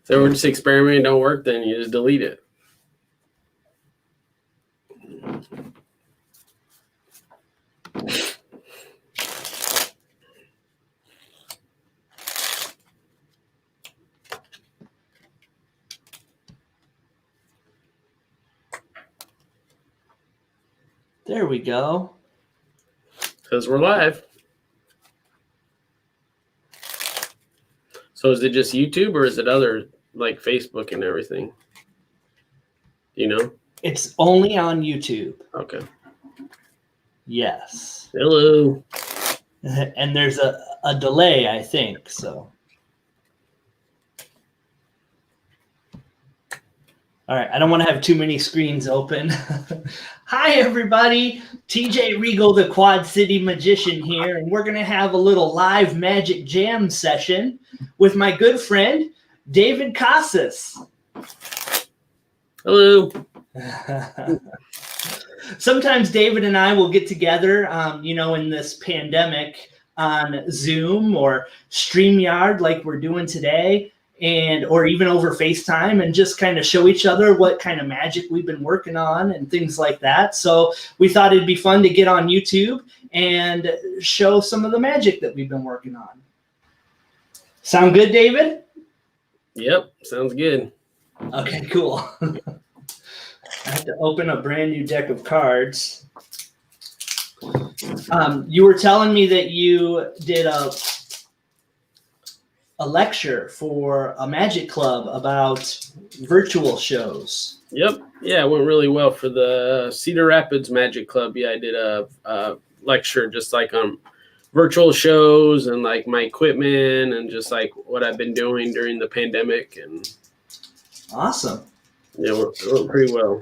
So we're just experimenting, don't work, then you just delete it. There we go. Because we're live. So is it just YouTube or is it other, like Facebook and everything? You know? It's only on YouTube. Okay. Yes. Hello. And there's a delay, I think, so. All right, I don't want to have too many screens open. Hi, everybody. TJ Regal, the Quad City Magician here, and we're going to have a little live magic jam session with my good friend, David Costas. Hello. Sometimes David and I will get together, in this pandemic on Zoom or StreamYard like we're doing today, or even over FaceTime, and just kind of show each other what kind of magic we've been working on and things like that. So we thought it'd be fun to get on YouTube and show some of the magic that we've been working on. Sound good, David? Yep, sounds good. Okay, cool. I have to open a brand new deck of cards. You were telling me that you did a lecture for a magic club about virtual shows. Yep. Yeah, it went really well for the Cedar Rapids Magic Club. Yeah, I did a lecture just like on virtual shows and like my equipment and just like what I've been doing during the pandemic. And awesome. Yeah, it went pretty well.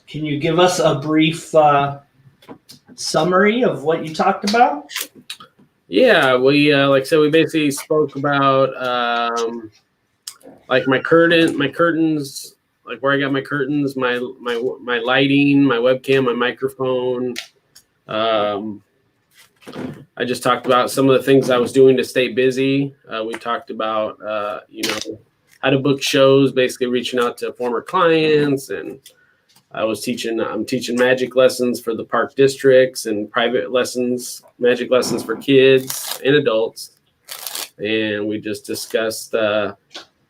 Can you give us a brief summary of what you talked about? Yeah, we like I said, we basically spoke about like my curtains, like where I got my curtains, my lighting, my webcam, my microphone. I just talked about some of the things I was doing to stay busy. We talked about how to book shows, basically reaching out to former clients, and I'm teaching magic lessons for the park districts and private lessons, magic lessons for kids and adults. And we just discussed I've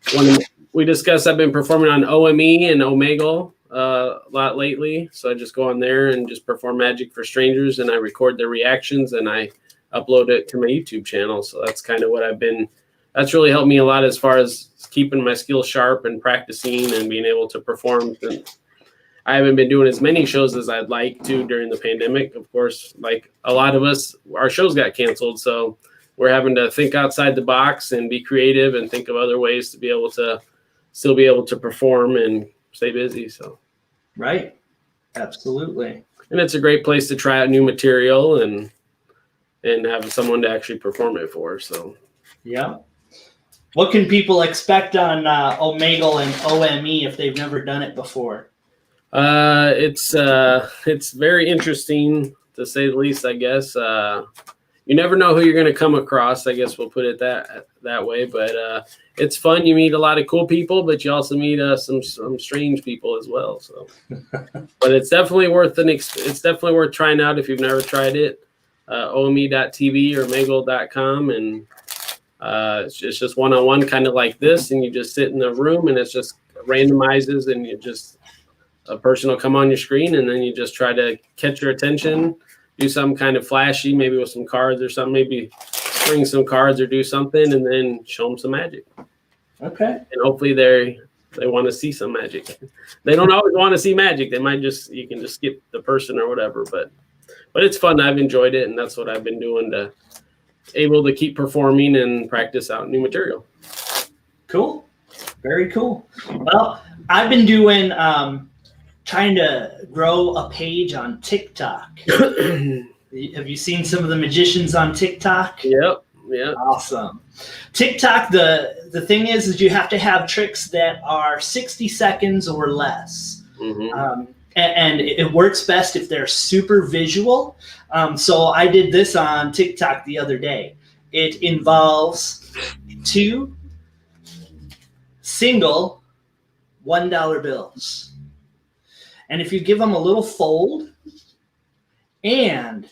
been performing on OME and Omegle a lot lately. So I just go on there and just perform magic for strangers, and I record their reactions and I upload it to my YouTube channel. So that's kind of what that's really helped me a lot as far as keeping my skills sharp and practicing and being able to perform. I haven't been doing as many shows as I'd like to during the pandemic. Of course, like a lot of us, our shows got canceled. So we're having to think outside the box and be creative and think of other ways to be able to still be able to perform and stay busy. So, right. Absolutely. And it's a great place to try out new material and have someone to actually perform it for. So, yeah. What can people expect on Omegle and OME if they've never done it before? It's very interesting to say the least, I guess. You never know who you're going to come across. I guess we'll put it that way. But it's fun. You meet a lot of cool people, but you also meet some strange people as well. So, but it's definitely worth it's definitely worth trying out if you've never tried it. OME.tv or Megal.com, and it's just one-on-one, kind of like this, and you just sit in the room, and it's just randomizes, and a person will come on your screen, and then you just try to catch your attention, do some kind of flashy, maybe with some cards or something, maybe bring some cards or do something, and then show them some magic. Okay. And hopefully they want to see some magic. They don't always want to see magic. They might you can just skip the person or whatever, but it's fun. I've enjoyed it, and that's what I've been doing able to keep performing and practice out new material. Cool. Very cool. Well, I've been doing trying to grow a page on TikTok. Have you seen some of the magicians on TikTok? Yep. Yeah. Awesome. TikTok, the thing is you have to have tricks that are 60 seconds or less. Mm-hmm. And it works best if they're super visual. So I did this on TikTok the other day. It involves 2 single $1 bills. And if you give them a little fold and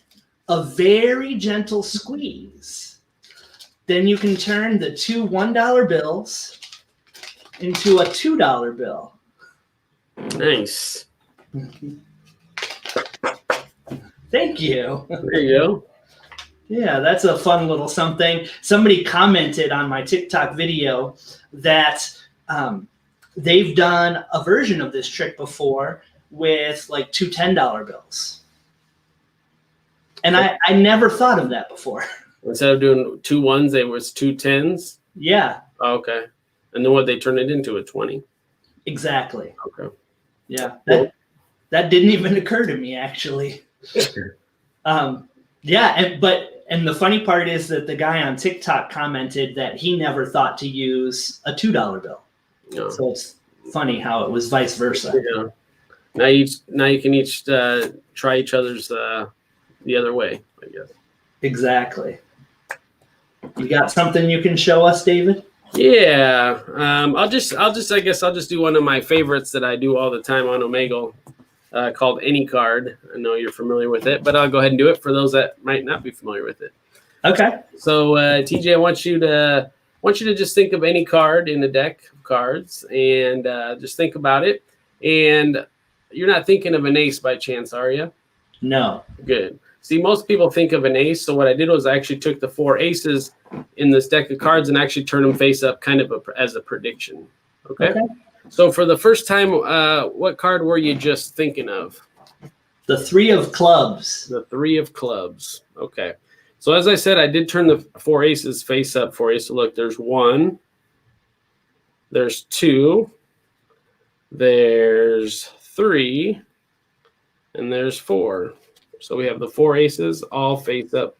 a very gentle squeeze, then you can turn the two $1 bills into a $2 bill. Nice. Thank you. There you go. Yeah, that's a fun little something. Somebody commented on my TikTok video that they've done a version of this trick before with like two $10 bills. And I never thought of that before. Instead of doing 2 1s, they was 2 10s? Yeah. Oh, okay. And then what they turned it into, a 20? Exactly. Okay. Yeah. That didn't even occur to me, actually. Yeah, and the funny part is that the guy on TikTok commented that he never thought to use a $2 bill. No. So it's funny how it was vice versa. Yeah. Now you can each try each other's the other way, I guess. Exactly. You got something you can show us, David? Yeah. I guess I'll just do one of my favorites that I do all the time on Omegle, called Any Card. I know you're familiar with it, but I'll go ahead and do it for those that might not be familiar with it. Okay. So TJ, I want you to just think of any card in the deck of cards and just think about it. And you're not thinking of an ace by chance, are you? No. Good. See, most people think of an ace. So what I did was I actually took the 4 aces in this deck of cards and actually turned them face up, kind of as a prediction. Okay. So for the first time, what card were you just thinking of? The 3 of clubs. The 3 of clubs. Okay. So as I said, I did turn the 4 aces face up for you. So look, there's 1, there's 2, there's 3, and there's 4. So we have the 4 aces all face up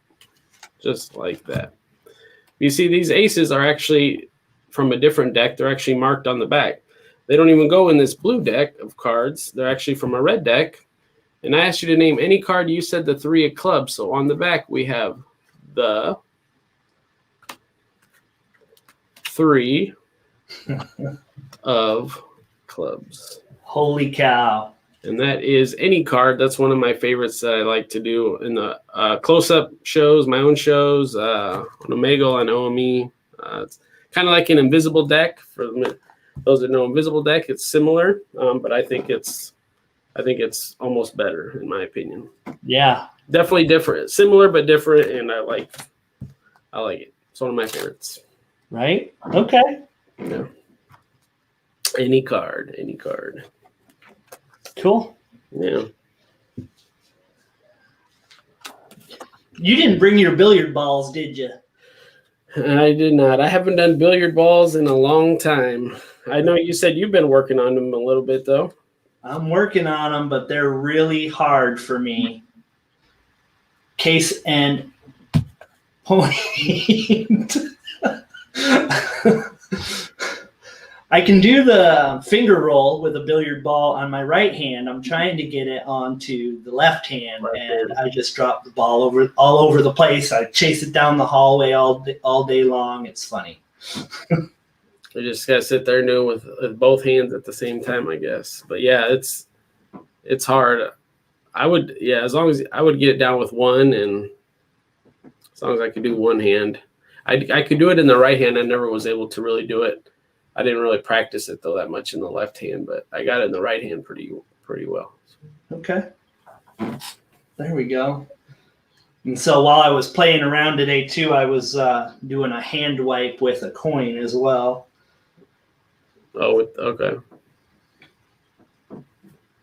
just like that. You see, these aces are actually from a different deck. They're actually marked on the back. They don't even go in this blue deck of cards. They're actually from a red deck. And I asked you to name any card. You said the 3 of clubs. So on the back, we have the 3 of clubs. Holy cow. And that is any card. That's one of my favorites that I like to do in the close-up shows, my own shows, on Omegle, on OME. It's kind of like an invisible deck. For those that know invisible deck, it's similar, but I think it's almost better in my opinion. Yeah. Definitely different. Similar but different, and I like it. It's one of my favorites. Right? Okay. Yeah. Any card. Cool. Yeah. You didn't bring your billiard balls, did you? I did not. I haven't done billiard balls in a long time. I know you said you've been working on them a little bit, though. I'm working on them, but they're really hard for me. Case and point. I can do the finger roll with a billiard ball on my right hand. I'm trying to get it onto the left hand, and I just drop the ball all over the place. I chase it down the hallway all day long. It's funny. You just gotta sit there and do it with both hands at the same time, I guess. But yeah, it's hard. As long as I would get it down with one, and as long as I could do one hand, I could do it in the right hand. I never was able to really do it. I didn't really practice it though that much in the left hand, but I got it in the right hand pretty well. Okay. There we go. And so while I was playing around today too, I was doing a hand wipe with a coin as well. Oh, okay.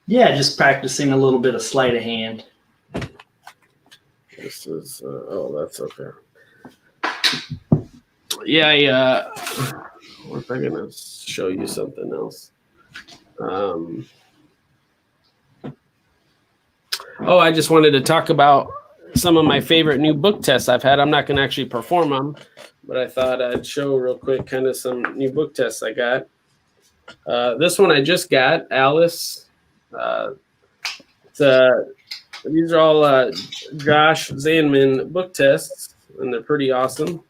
Yeah, just practicing a little bit of sleight of hand. This is that's okay. Yeah, what if I'm gonna show you something else? I just wanted to talk about some of my favorite new book tests I've had. I'm not gonna actually perform them, but I thought I'd show real quick kind of some new book tests I got. This one I just got, Alice. These are all Josh Zanman book tests, and they're pretty awesome.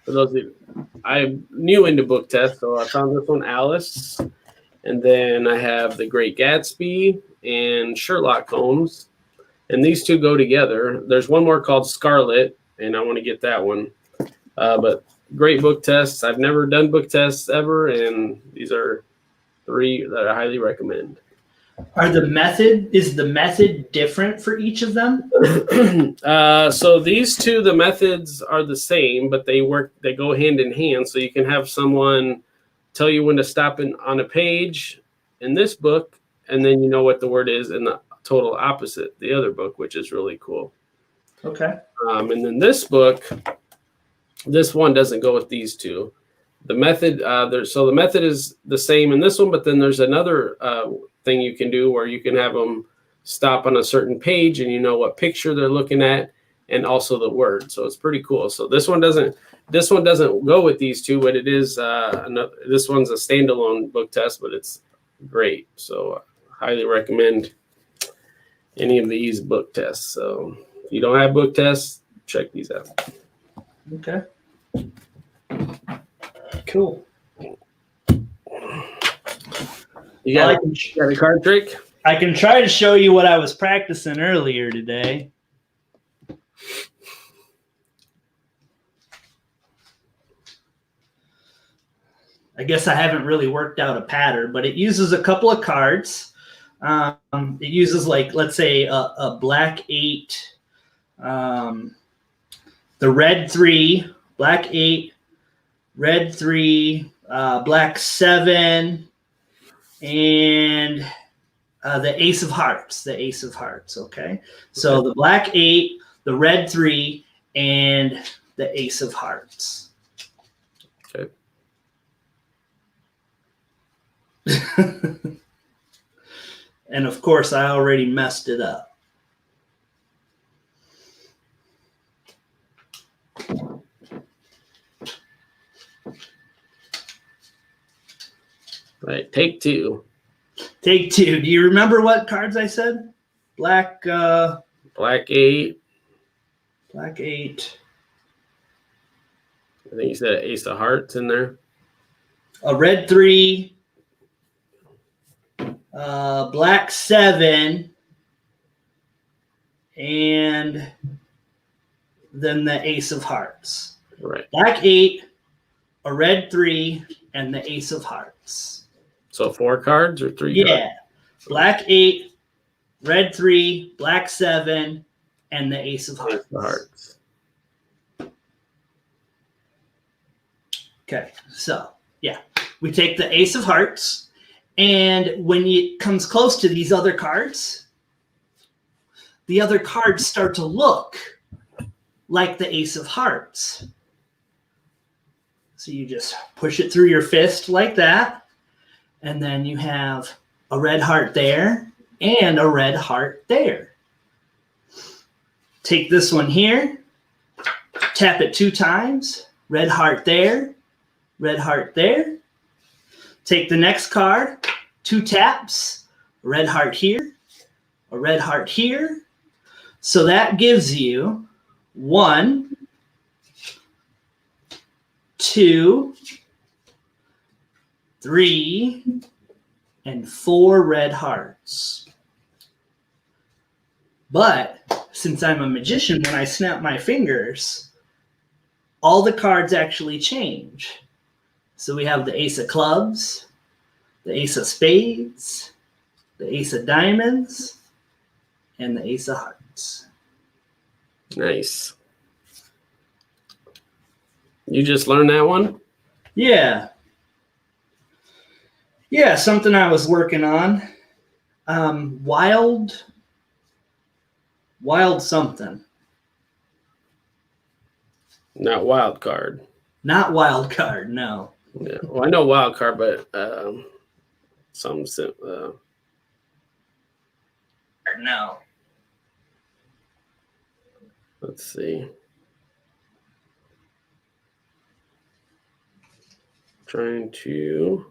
For those of you, I'm new into book tests, so I found this one, Alice. And then I have The Great Gatsby and Sherlock Holmes. And these two go together. There's one more called Scarlet, and I want to get that one. But great book tests. I've never done book tests ever, and these are 3 that I highly recommend. Is the method different for each of them? So these two, the methods are the same, but they go hand in hand. So you can have someone tell you when to stop on a page in this book, and then you know what the word is in the total opposite, the other book, which is really cool. Okay. And then this book, this one doesn't go with these two. The method, the method is the same in this one, but then there's another thing you can do where you can have them stop on a certain page, and you know what picture they're looking at, and also the word. So it's pretty cool. So this one doesn't go with these two, but it is this one's a standalone book test, but it's great. So I highly recommend any of these book tests. So if you don't have book tests, check these out. Okay. Cool. You got a card trick? I can try to show you what I was practicing earlier today. I guess I haven't really worked out a pattern, but it uses a couple of cards. It uses, like, let's say a black 8, the red 3, black 8, red 3, black 7, and the ace of hearts. Okay, so the black 8, the red 3, and the ace of hearts. Okay. And of course, I already messed it up. All right, take 2. Take 2. Do you remember what cards I said? Black 8. Black 8. I think you said ace of hearts in there. A red 3. Black 7. And then the ace of hearts. Right. Black 8, a red 3, and the ace of hearts. So 4 cards or 3 cards? Yeah. Black 8, red 3, black 7, and the ace of hearts. Okay, so yeah, we take the ace of hearts, and when it comes close to these other cards, the other cards start to look like the ace of hearts. So you just push it through your fist like that, and then you have a red heart there and a red heart there. Take this one here, tap it 2 times, red heart there, red heart there. Take the next card, 2 taps, red heart here, a red heart here. So that gives you 1, 2, 3, and 4 red hearts. But since I'm a magician, when I snap my fingers, all the cards actually change. So we have the ace of clubs, the ace of spades, the ace of diamonds, and the ace of hearts. Nice. You just learned that one? Yeah. Yeah, something I was working on. Wild something. Not wild card. Not wild card, no. Yeah. Well, I know wild card, but No. let's see. Trying to.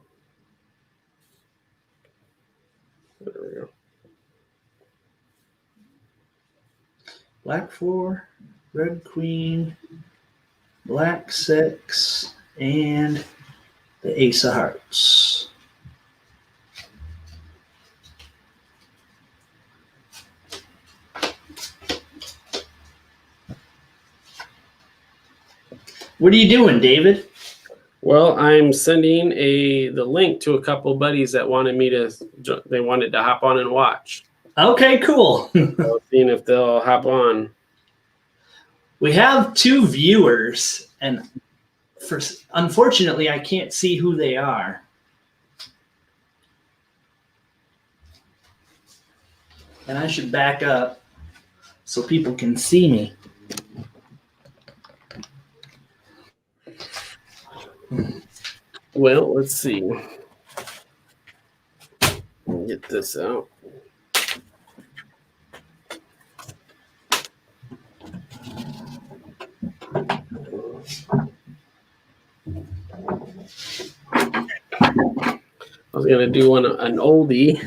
There we go. Black 4, red queen, Black 6 and the Ace of Hearts. What are you doing, David? Well, I'm sending the link to a couple buddies that wanted to hop on and watch. Okay, cool. So seeing if they'll hop on. We have 2 viewers, and unfortunately, I can't see who they are. And I should back up so people can see me. Well, let's see. Get this out. I was gonna do an oldie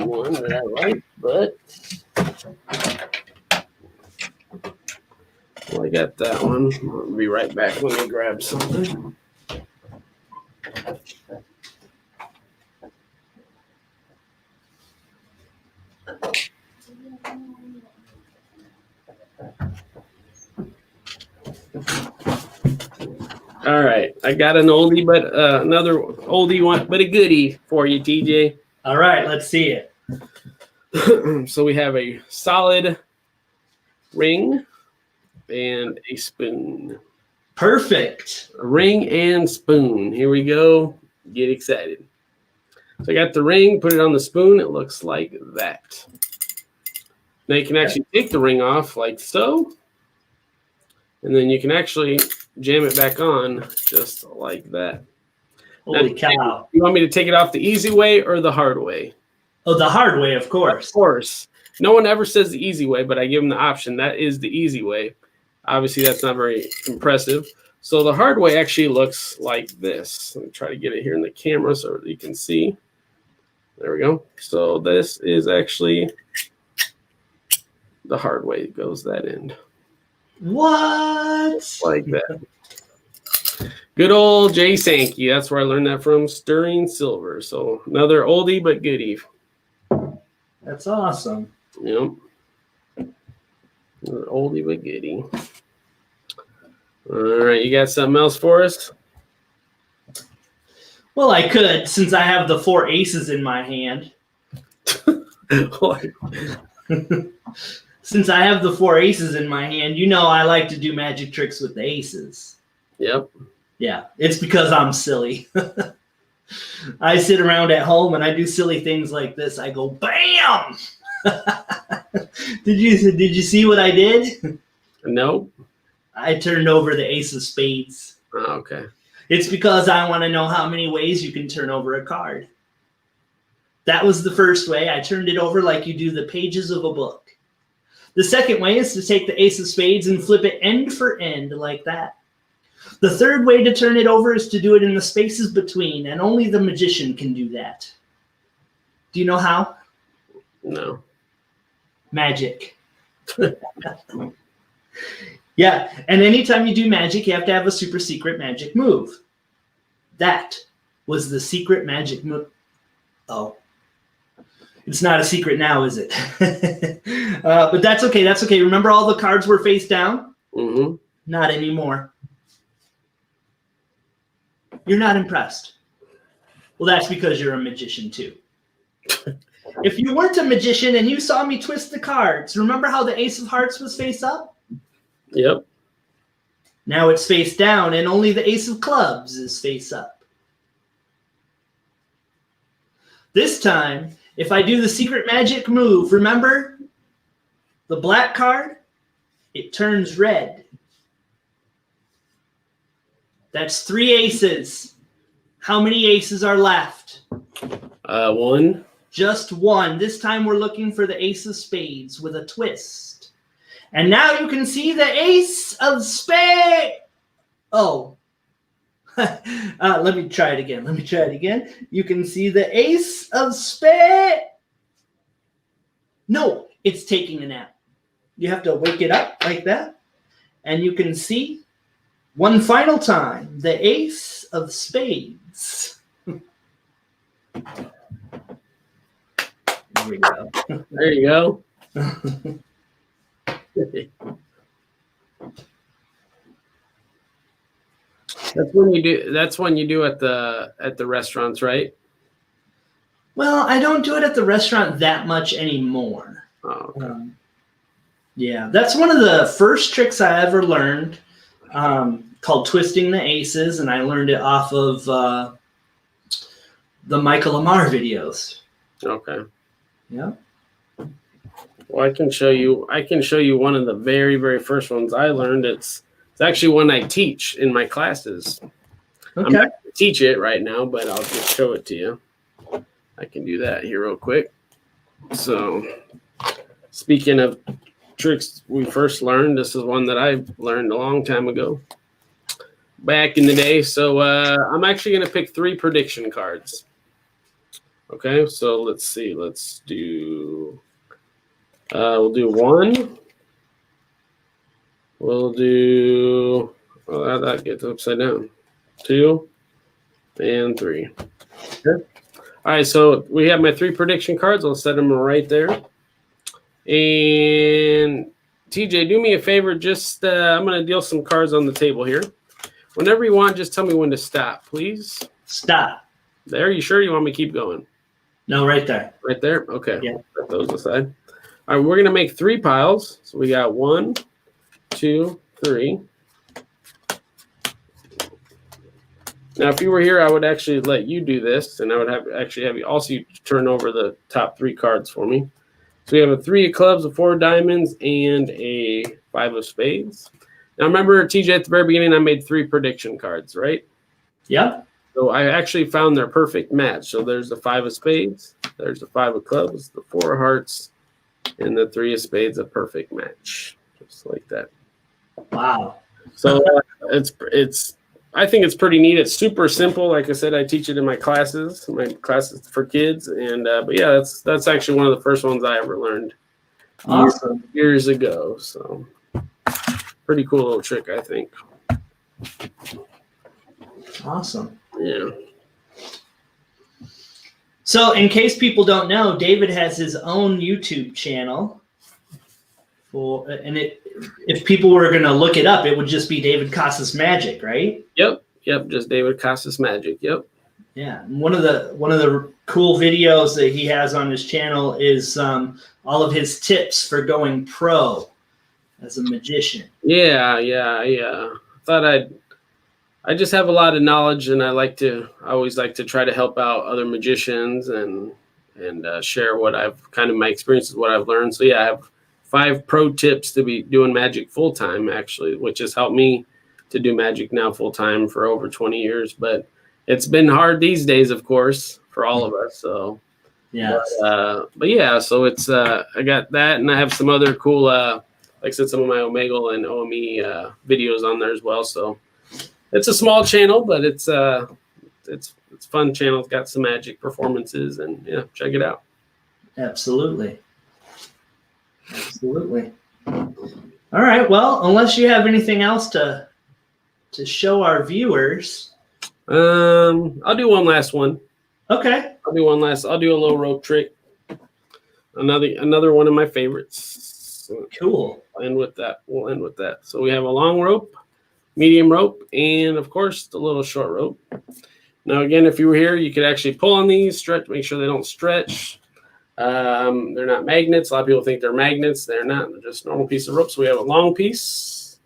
one that I like, but well, I got that one. I'll be right back. Let me grab something. All right, I got an oldie, but another oldie one, but a goodie for you, TJ. All right, let's see it. So we have a solid ring and a spoon. Perfect. A ring and spoon. Here we go. Get excited. So I got the ring, put it on the spoon. It looks like that. Now you can actually take the ring off like so. And then you can actually jam it back on just like that. Holy now, cow. You want me to take it off the easy way or the hard way? Oh, the hard way, of course. Of course. No one ever says the easy way, but I give them the option. That is the easy way. Obviously, that's not very impressive. So the hard way actually looks like this. Let me try to get it here in the camera so you can see. There we go. So this is actually the hard way. It goes that end. What? Like that. Good old Jay Sankey. That's where I learned that from. Stirring Silver. So another oldie but goodie. That's awesome. Yep. Another oldie but goodie. All right, you got something else for us? Well, I could, since I have the 4 aces in my hand. Since I have the 4 aces in my hand, you know I like to do magic tricks with the aces. Yep. Yeah, it's because I'm silly. I sit around at home and I do silly things like this. I go, bam! Did you see what I did? Nope. I turned over the ace of spades. Oh, okay. It's because I want to know how many ways you can turn over a card. That was the first way. I turned it over like you do the pages of a book. The second way is to take the ace of spades and flip it end for end like that. The third way to turn it over is to do it in the spaces between, and only the magician can do that. Do you know how? No. Magic. Yeah, and anytime you do magic, you have to have a super secret magic move. That was the secret magic move. Oh. It's not a secret now, is it? But that's okay. That's okay. Remember all the cards were face down? Mm-hmm. Not anymore. You're not impressed. Well, that's because you're a magician, too. If you weren't a magician and you saw me twist the cards, remember how the Ace of Hearts was face up? Yep. Now it's face down, and only the Ace of Clubs is face up. This time, if I do the secret magic move, remember the black card? It turns red. That's 3 aces. How many aces are left? 1. Just 1. This time we're looking for the ace of spades with a twist. And now you can see the ace of spades. Oh. Let me try it again. You can see the ace of spades. No, it's taking a nap. You have to wake it up like that. And you can see one final time, the ace of spades. There we go. There you go. That's when you do at the restaurants, right? Well, I don't do it at the restaurant that much anymore. Oh, okay. Yeah, that's one of the first tricks I ever learned, called twisting the aces, and I learned it off of the Michael Lamar videos. Okay. Yeah. Well, I can show you one of the very, very first ones I learned. It's actually one I teach in my classes. Okay. I'm not going to teach it right now, but I'll just show it to you. I can do that here real quick. So, speaking of tricks we first learned, this is one that I learned a long time ago, back in the day. So, I'm actually going to pick 3 prediction cards. Okay, so let's see. Let's do. We'll do 1. We'll do. Well, that gets upside down. 2 and 3. Okay. All right, so we have my 3 prediction cards. I'll set them right there. And TJ, do me a favor. Just I'm going to deal some cards on the table here. Whenever you want, just tell me when to stop, please. Stop. There. You sure you want me to keep going? No, right there. Right there? Okay. Yeah. Put those aside. All right, we're going to make 3 piles. So we got 1, 2, 3. Now, if you were here, I would actually let you do this, and I would have you also turn over the top 3 cards for me. So we have a 3 of clubs, a 4 of diamonds, and a 5 of spades. Now, remember, TJ, at the very beginning, I made 3 prediction cards, right? Yep. So I actually found their perfect match. So there's the 5 of spades, there's the 5 of clubs, the 4 of hearts, and the 3 of spades, a perfect match, just like that. Wow. So I think it's pretty neat. It's super simple. Like I said, I teach it in my classes for kids. And but yeah, that's actually one of the first ones I ever learned. Awesome. Years ago. So pretty cool little trick, I think. Awesome. Yeah. So, in case people don't know, David has his own YouTube channel. If people were going to look it up, it would just be David Costas Magic, right? Yep. Just David Costas Magic. Yep. Yeah. And one of the cool videos that he has on his channel is all of his tips for going pro as a magician. Yeah. I just have a lot of knowledge, and I always like to try to help out other magicians and share what I've kind of my experiences, what I've learned. So yeah, I have 5 pro tips to be doing magic full time, actually, which has helped me to do magic now full time for over 20 years. But it's been hard these days, of course, for all of us. So yeah, but yeah, so it's I got that, and I have some other cool, like I said, some of my Omegle and OME videos on there as well. So it's a small channel, but it's fun channel. It's got some magic performances, and yeah, check it out. Absolutely. All right. Well, unless you have anything else to show our viewers, I'll do one last one. Okay. I'll do a little rope trick. Another one of my favorites. Cool. We'll end with that. So we have a long rope, medium rope, and of course the little short rope. Now again, if you were here, you could actually pull on these, stretch, make sure they don't stretch. They're not magnets. A lot of people think they're magnets. They're not. They're just a normal piece of rope. So we have a long piece,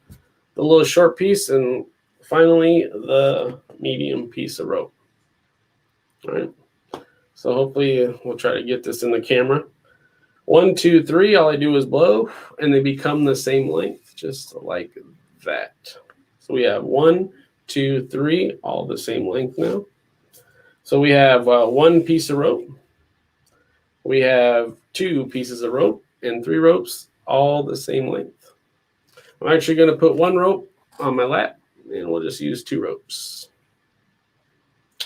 the little short piece, and finally the medium piece of rope. All right. So hopefully we'll try to get this in the camera. 1, 2, 3. All I do is blow, and they become the same length, just like that. So we have 1, 2, 3, all the same length now. So we have 1 piece of rope. We have 2 pieces of rope and 3 ropes, all the same length. I'm actually going to put 1 rope on my lap, and we'll just use 2 ropes.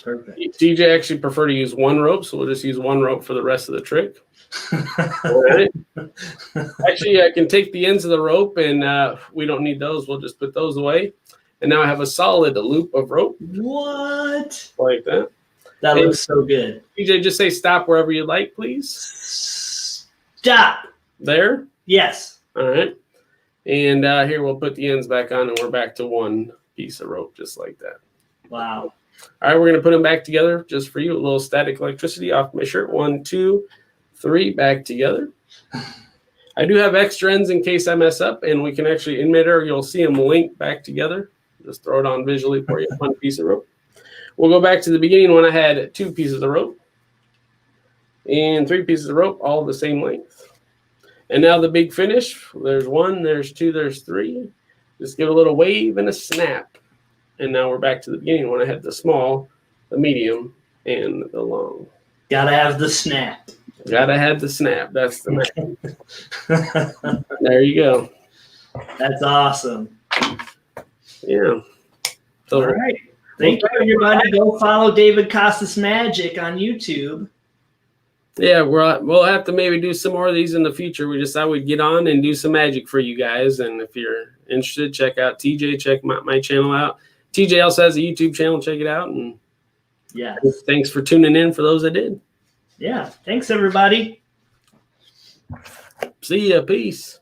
Perfect. TJ actually prefer to use one rope, so we'll just use one rope for the rest of the trick. All right. Actually, I can take the ends of the rope, and we don't need those. We'll just put those away. And now I have a solid loop of rope. What? Like that. That looks so good. TJ, just say stop wherever you like, please. Stop. There? Yes. All right. And here we'll put the ends back on, and we're back to one piece of rope, just like that. Wow. All right, we're going to put them back together just for you. A little static electricity off my shirt. 1, 2, 3, back together. I do have extra ends in case I mess up, and we can actually, in midair, you'll see them link back together. Just throw it on visually for you, one piece of rope. We'll go back to the beginning when I had 2 pieces of rope and 3 pieces of rope, all the same length. And now the big finish. There's 1, there's 2, there's 3. Just give a little wave and a snap. And now we're back to the beginning when I had the small, the medium, and the long. Gotta have the snap. Gotta have the snap. That's the name. There you go. That's awesome. Yeah. So, all right. Thank you, everybody. Go follow David Costas Magic on YouTube. Yeah, we'll have to maybe do some more of these in the future. We decided we'd get on and do some magic for you guys. And if you're interested, check out TJ. Check my channel out. TJ also has a YouTube channel. Check it out. And yeah, thanks for tuning in for those that did. Yeah. Thanks, everybody. See ya. Peace.